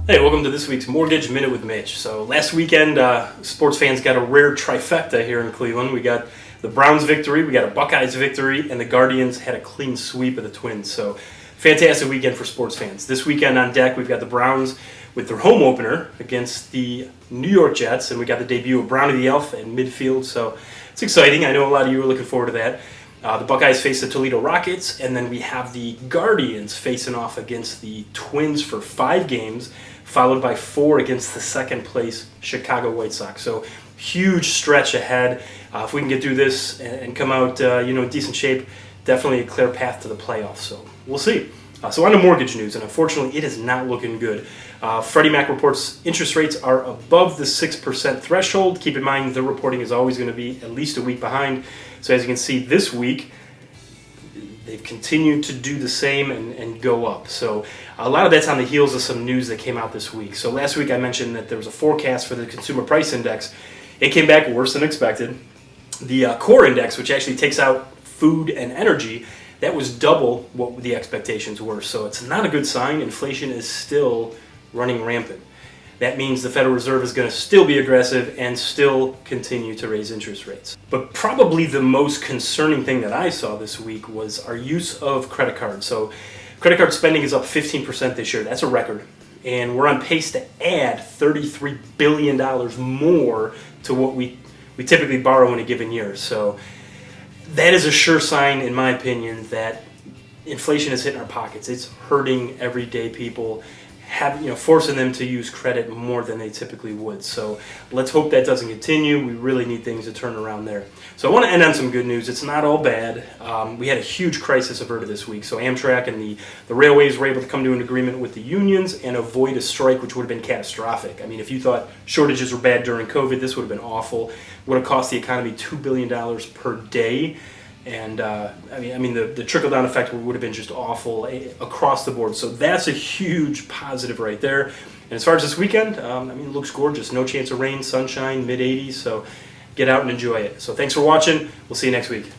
Hey, welcome to this week's Mortgage Minute with Mitch. So last weekend, sports fans got a rare trifecta here in Cleveland. We got the Browns victory, we got a Buckeyes victory, and the Guardians had a clean sweep of the Twins. So fantastic weekend for sports fans. This weekend on deck, we've got the Browns with their home opener against the New York Jets, and we got the debut of Brownie the Elf in midfield. So it's exciting. I know a lot of you are looking forward to that. The Buckeyes face the Toledo Rockets, and then we have the Guardians facing off against the Twins for 5 games, followed by 4 against the second-place Chicago White Sox. So huge stretch ahead. If we can get through this and come out, in decent shape, definitely a clear path to the playoffs. So we'll see. So on to mortgage news, and unfortunately, it is not looking good. Freddie Mac reports interest rates are above the 6% threshold. Keep in mind, the reporting is always going to be at least a week behind. So as you can see, this week, they've continued to do the same and go up. So a lot of that's on the heels of some news that came out this week. So last week I mentioned that there was a forecast for the Consumer Price Index. It came back worse than expected. The core index, which actually takes out food and energy, that was double what the expectations were. So it's not a good sign. Inflation is still running rampant. That means the Federal Reserve is going to still be aggressive and still continue to raise interest rates. But probably the most concerning thing that I saw this week was our use of credit cards. So credit card spending is up 15% this year. That's a record. And we're on pace to add $33 billion more to what we typically borrow in a given year. So that is a sure sign, in my opinion, that inflation is hitting our pockets. It's hurting everyday people, forcing them to use credit more than they typically would. So let's hope that doesn't continue. We really need things to turn around there. So I want to end on some good news. It's not all bad. We had a huge crisis averted this week. So Amtrak and the railways were able to come to an agreement with the unions and avoid a strike, which would have been catastrophic. I mean, if you thought shortages were bad during COVID, this would have been awful. Would have cost the economy $2 billion per day. And the trickle-down effect would have been just awful across the board. So that's a huge positive right there. And as far as this weekend, it looks gorgeous. No chance of rain, sunshine, mid-80s. So get out and enjoy it. So thanks for watching. We'll see you next week.